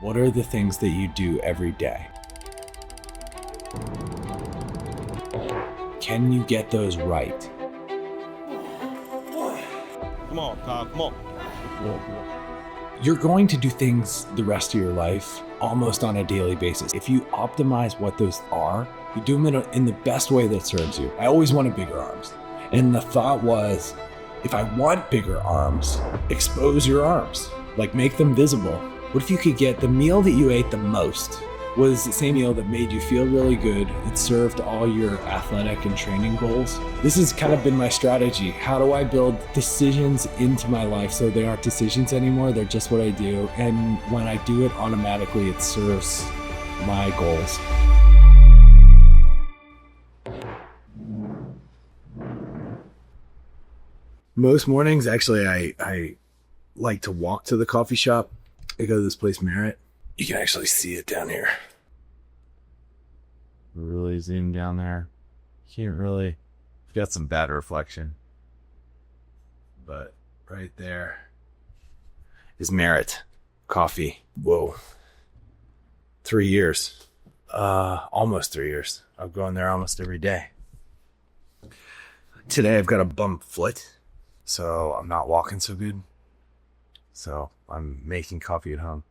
What are the things that you do every day? Can you get those right? Come on, Kyle, come on. You're going to do things the rest of your life almost on a daily basis. If you optimize what those are, you do them in the best way that serves you. I always wanted bigger arms. And the thought was, if I want bigger arms, expose your arms, like make them visible. What if you could get the meal that you ate the most was the same meal that made you feel really good? It served all your athletic and training goals. This has kind of been my strategy. How do I build decisions into my life so they aren't decisions anymore? They're just what I do. And when I do it automatically, it serves my goals. Most mornings, actually, I like to walk to the coffee shop. I go to this place, Merit. You can actually see it down here. Really zoom down there. Can't really. We've got some bad reflection. But right there is Merit Coffee. Whoa. 3 years. Almost 3 years. I'm going there almost every day. Today I've got a bum foot, so I'm not walking so good. So I'm making coffee at home.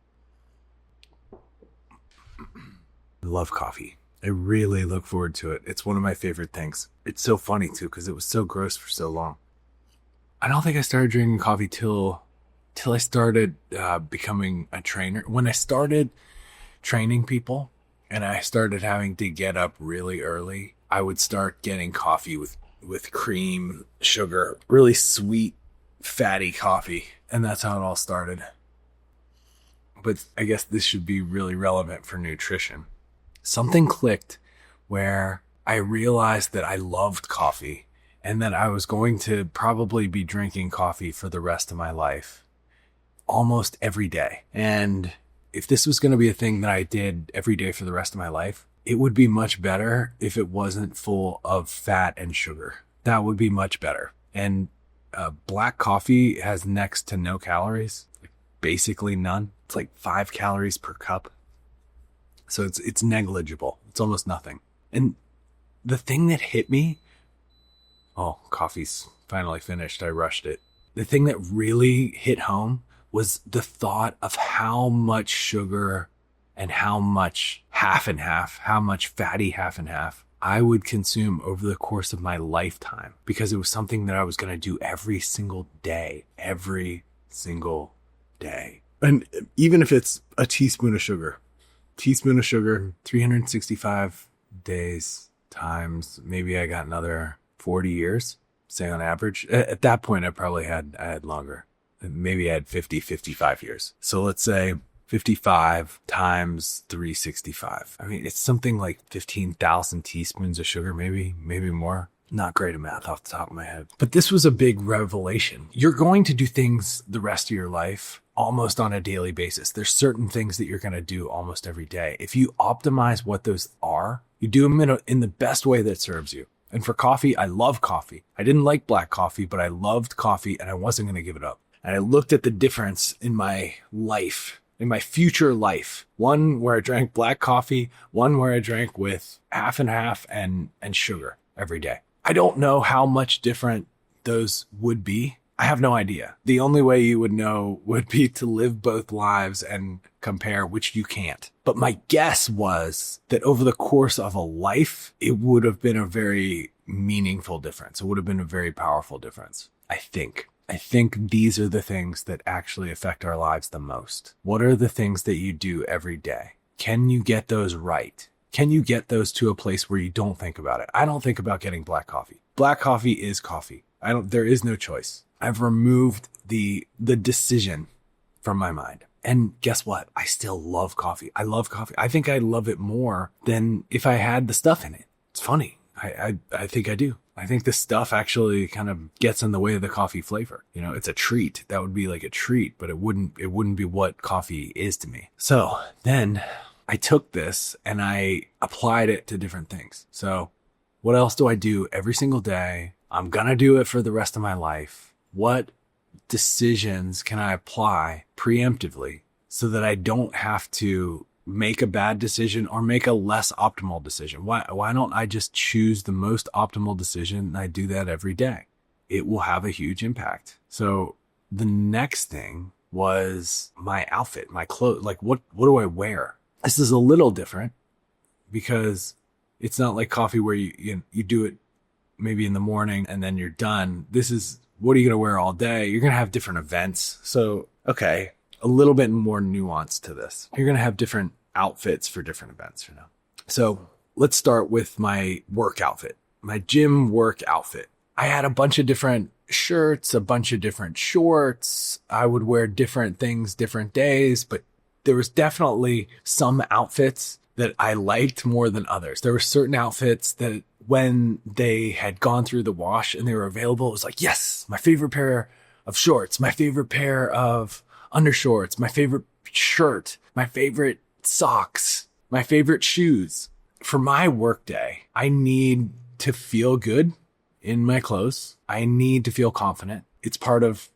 I love coffee. I really look forward to it. It's one of my favorite things. It's so funny too, because it was so gross for so long. I don't think I started drinking coffee till I started becoming a trainer. When I started training people and I started having to get up really early, I would start getting coffee with cream, sugar, really sweet, fatty coffee. And that's how it all started. But I guess this should be really relevant for nutrition. Something clicked where I realized that I loved coffee and that I was going to probably be drinking coffee for the rest of my life, almost every day. And if this was going to be a thing that I did every day for the rest of my life, it would be much better if it wasn't full of fat and sugar. That would be much better. And black coffee has next to no calories, basically none. It's like 5 calories per cup. So it's negligible. It's almost nothing. And the thing that hit me, coffee's finally finished. I rushed it. The thing that really hit home was the thought of how much sugar and how much half and half, how much fatty half and half I would consume over the course of my lifetime, because it was something that I was going to do every single day. And even if it's a teaspoon of sugar, 365 days times, maybe I got another 40 years, say on average. At that point, I had longer. Maybe I had 55 years. So let's say 55 times 365. I mean, it's something like 15,000 teaspoons of sugar, maybe more. Not great at math off the top of my head. But this was a big revelation. You're going to do things the rest of your life almost on a daily basis. There's certain things that you're going to do almost every day. If you optimize what those are, you do them in the best way that serves you. And for coffee, I love coffee. I didn't like black coffee, but I loved coffee and I wasn't going to give it up. And I looked at the difference in my life, in my future life. One where I drank black coffee, one where I drank with half and half and sugar every day. I don't know how much different those would be. I have no idea. The only way you would know would be to live both lives and compare, which you can't. But my guess was that over the course of a life, it would have been a very meaningful difference. It would have been a very powerful difference, I think. I think these are the things that actually affect our lives the most. What are the things that you do every day? Can you get those right? Can you get those to a place where you don't think about it? I don't think about getting black coffee. Black coffee is coffee. There is no choice. I've removed the decision from my mind. And guess what? I still love coffee. I love coffee. I think I love it more than if I had the stuff in it. It's funny. I think I do. I think the stuff actually kind of gets in the way of the coffee flavor. You know, it's a treat. That would be like a treat, but it wouldn't be what coffee is to me. So then I took this and I applied it to different things. So what else do I do every single day? I'm going to do it for the rest of my life. What decisions can I apply preemptively so that I don't have to make a bad decision or make a less optimal decision. Why don't I just choose the most optimal decision? And I do that every day. It will have a huge impact. So the next thing was my outfit, my clothes. Like, what do I wear? This is a little different because it's not like coffee where you do it maybe in the morning and then you're done. This is, what are you going to wear all day? You're going to have different events. So, okay, a little bit more nuance to this. You're going to have different outfits for different events, So let's start with my work outfit, my gym work outfit. I had a bunch of different shirts, a bunch of different shorts. I would wear different things, different days, but there was definitely some outfits that I liked more than others. There were certain outfits that when they had gone through the wash and they were available, it was like, yes, my favorite pair of shorts, my favorite pair of undershorts, my favorite shirt, my favorite socks, my favorite shoes. For my work day, I need to feel good in my clothes. I need to feel confident. It's part of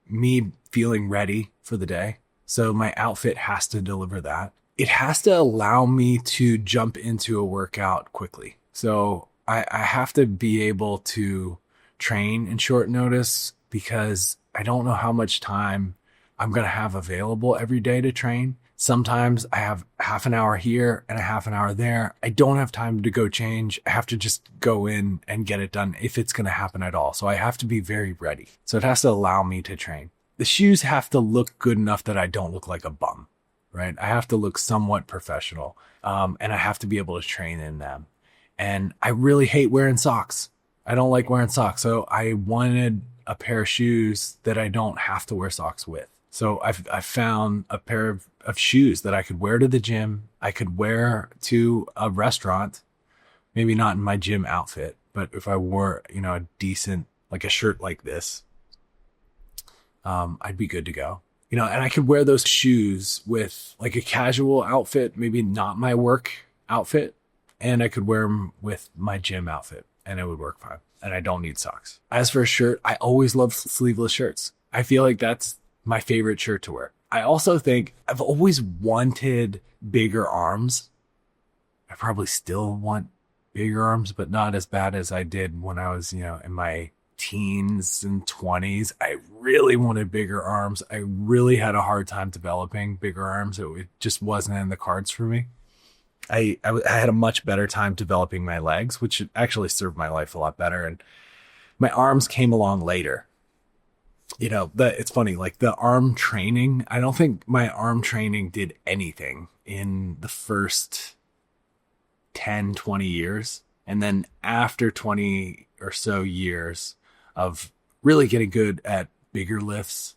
me feeling ready for the day. So my outfit has to deliver that. It has to allow me to jump into a workout quickly. So I have to be able to train in short notice because I don't know how much time I'm going to have available every day to train. Sometimes I have half an hour here and a half an hour there. I don't have time to go change. I have to just go in and get it done if it's going to happen at all. So I have to be very ready. So it has to allow me to train. The shoes have to look good enough that I don't look like a bum, right? I have to look somewhat professional, and I have to be able to train in them. And I really hate wearing socks. I don't like wearing socks. So I wanted a pair of shoes that I don't have to wear socks with. So I found a pair of shoes that I could wear to the gym. I could wear to a restaurant, maybe not in my gym outfit, but if I wore, a decent, like a shirt like this, I'd be good to go. And I could wear those shoes with like a casual outfit, maybe not my work outfit, and I could wear them with my gym outfit and it would work fine. And I don't need socks. As for a shirt, I always love sleeveless shirts. I feel like that's my favorite shirt to wear. I also think I've always wanted bigger arms. I probably still want bigger arms, but not as bad as I did when I was, in my teens and 20s. I really wanted bigger arms. I really had a hard time developing bigger arms. It just wasn't in the cards for me. I had a much better time developing my legs, which actually served my life a lot better. And my arms came along later. It's funny, like the arm training, I don't think my arm training did anything in the first 10, 20 years. And then after 20 or so years of really getting good at bigger lifts,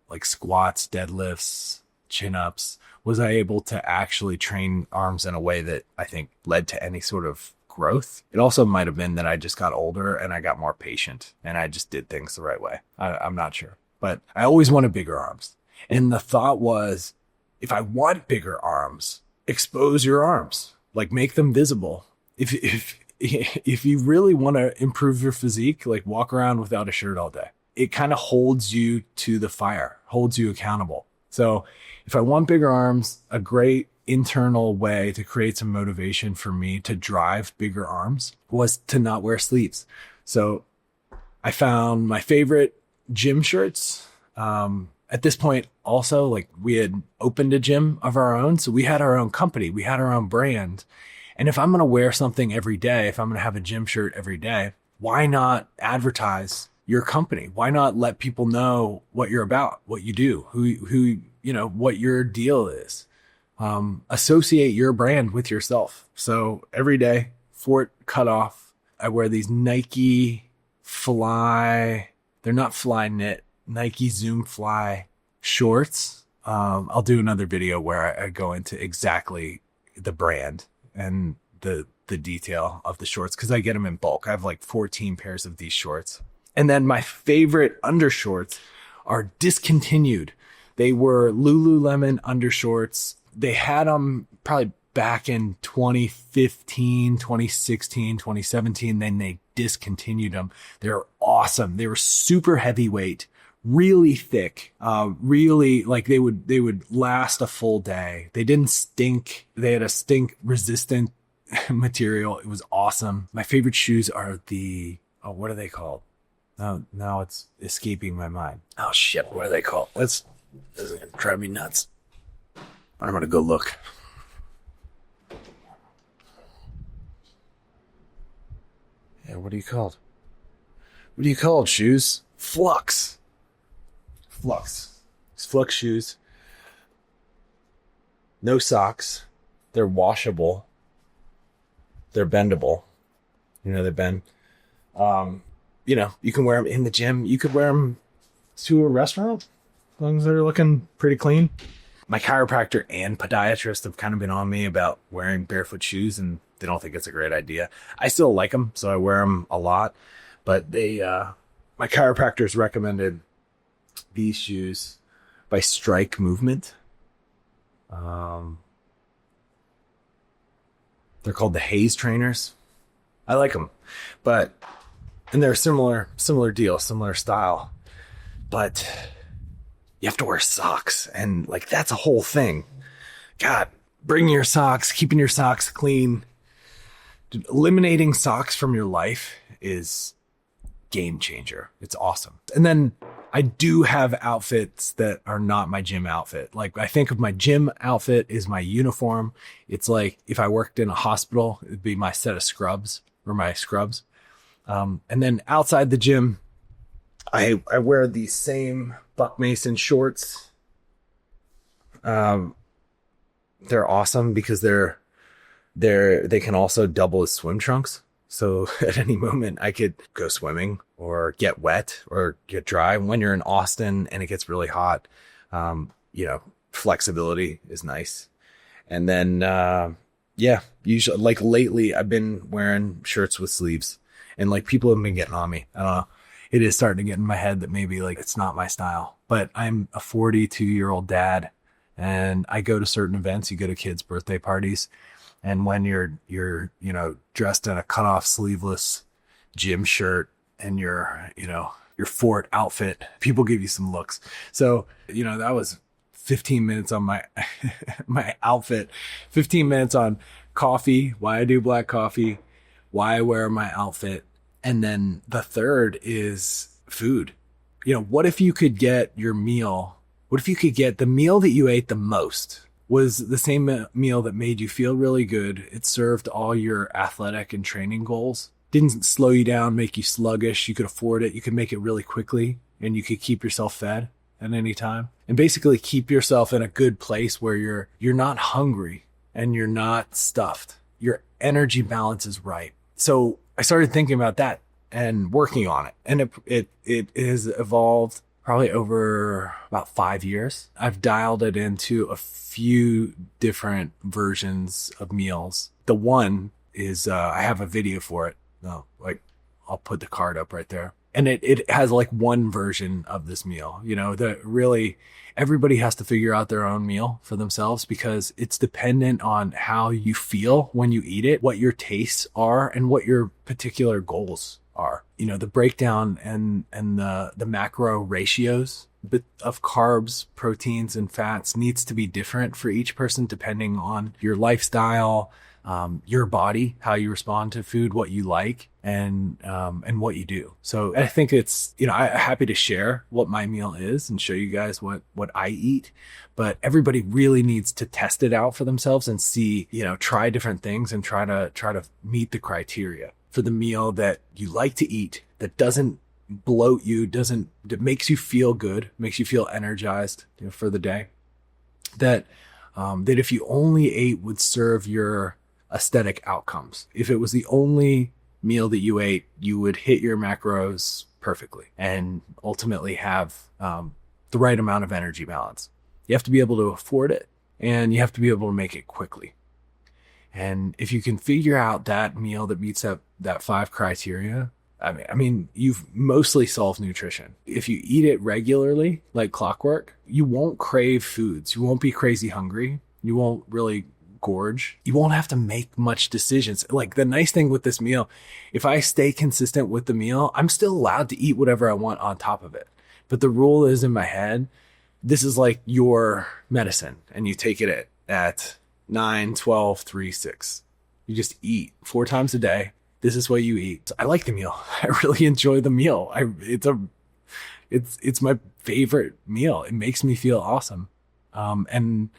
like squats, deadlifts, chin-ups, was I able to actually train arms in a way that I think led to any sort of growth. It also might have been that I just got older and I got more patient and I just did things the right way. I'm not sure, but I always wanted bigger arms. And the thought was, if I want bigger arms, expose your arms, like make them visible. If you really want to improve your physique, like walk around without a shirt all day. It kind of holds you to the fire, holds you accountable. So if I want bigger arms, a great internal way to create some motivation for me to drive bigger arms was to not wear sleeves. So I found my favorite gym shirts. At this point, also, like we had opened a gym of our own. So we had our own company. We had our own brand. And if I'm going to wear something every day, if I'm going to have a gym shirt every day, why not advertise your company? Why not let people know what you're about, what you do, who what your deal is? Associate your brand with yourself. So every day, Fort Cutoff, I wear these Nike Fly, they're not Fly Knit, Nike Zoom Fly shorts. I'll do another video where I go into exactly the brand and the detail of the shorts because I get them in bulk. I have like 14 pairs of these shorts. And then my favorite undershorts are discontinued. They were Lululemon undershorts. They had them probably back in 2015, 2016, 2017. Then they discontinued them. They're awesome. They were super heavyweight, really thick, really like they would last a full day. They didn't stink. They had a stink resistant material. It was awesome. My favorite shoes are what are they called? Oh, now it's escaping my mind. Oh shit, what are they called? This is gonna drive me nuts. I'm gonna go look. Yeah, what are you called? What are you called? Shoes? Flux. It's Flux shoes. No socks. They're washable. They're bendable. They bend. You can wear them in the gym. You could wear them to a restaurant as long as they're looking pretty clean. My chiropractor and podiatrist have kind of been on me about wearing barefoot shoes, and they don't think it's a great idea. I still like them, so I wear them a lot. But my chiropractors recommended these shoes by Strike Movement. They're called the Haze Trainers. I like them, and they're similar deal, similar style, but you have to wear socks, and like that's a whole thing. God, bring your socks, keeping your socks clean. Eliminating socks from your life is game changer. It's awesome. And then I do have outfits that are not my gym outfit. Like I think of my gym outfit is my uniform. It's like if I worked in a hospital, it'd be my set of scrubs or my scrubs. And then outside the gym, I wear these same Buck Mason shorts. They're awesome because they can also double as swim trunks. So at any moment I could go swimming or get wet or get dry. When you're in Austin and it gets really hot, flexibility is nice. And then, usually like lately I've been wearing shirts with sleeves, and like people have been getting on me. I don't know. It is starting to get in my head that maybe like it's not my style, but I'm a 42-year-old dad and I go to certain events. You go to kids' birthday parties. And when you're dressed in a cutoff sleeveless gym shirt and your Fort outfit, people give you some looks. So, that was 15 minutes on my, my outfit, 15 minutes on coffee, why I do black coffee, why I wear my outfit. And then the third is food. What if you could get your meal? What if you could get the meal that you ate the most was the same meal that made you feel really good? It served all your athletic and training goals. Didn't slow you down, make you sluggish. You could afford it. You could make it really quickly, and you could keep yourself fed at any time. And basically keep yourself in a good place where you're not hungry and you're not stuffed. Your energy balance is right. So I started thinking about that and working on it. And it has evolved probably over about 5 years. I've dialed it into a few different versions of meals. The one is, I have a video for it. No, I'll put the card up right there. And it has like one version of this meal, that really everybody has to figure out their own meal for themselves because it's dependent on how you feel when you eat it, what your tastes are, and what your particular goals are. The breakdown and the macro ratios of carbs, proteins, and fats needs to be different for each person depending on your lifestyle, your body, how you respond to food, what you like, and what you do. So I think it's, I'm happy to share what my meal is and show you guys what I eat, but everybody really needs to test it out for themselves and see, try different things and try to meet the criteria for the meal that you like to eat, that doesn't bloat you, that makes you feel good, makes you feel energized, for the day, that if you only ate would serve your aesthetic outcomes. If it was the only meal that you ate, you would hit your macros perfectly and ultimately have the right amount of energy balance. You have to be able to afford it, and you have to be able to make it quickly. And if you can figure out that meal that meets that 5 criteria, I mean, you've mostly solved nutrition. If you eat it regularly, like clockwork, you won't crave foods. You won't be crazy hungry. You won't really gorge. You won't have to make much decisions. Like the nice thing with this meal, if I stay consistent with the meal, I'm still allowed to eat whatever I want on top of it. But the rule is in my head, this is like your medicine, and you take it at 9, 12, 3, 6. You just eat 4 times a day. This is what you eat. I like the meal. I really enjoy the meal. It's my favorite meal. It makes me feel awesome. And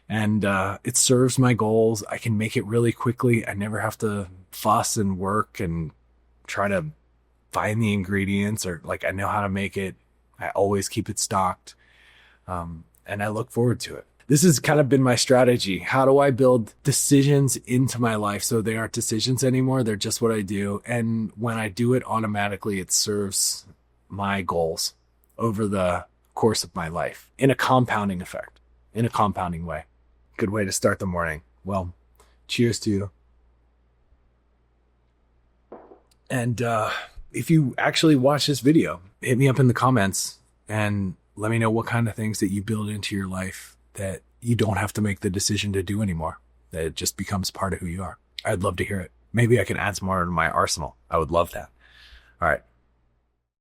it serves my goals. I can make it really quickly. I never have to fuss and work and try to find the ingredients, or like, I know how to make it. I always keep it stocked. And I look forward to it. This has kind of been my strategy. How do I build decisions into my life so they aren't decisions anymore? They're just what I do. And when I do it automatically, it serves my goals over the course of my life in a compounding effect, in a compounding way. Good way to start the morning. Well, cheers to you. And if you actually watch this video, hit me up in the comments and let me know what kind of things that you build into your life that you don't have to make the decision to do anymore, that it just becomes part of who you are. I'd love to hear it. Maybe I can add some more to my arsenal. I would love that. All right.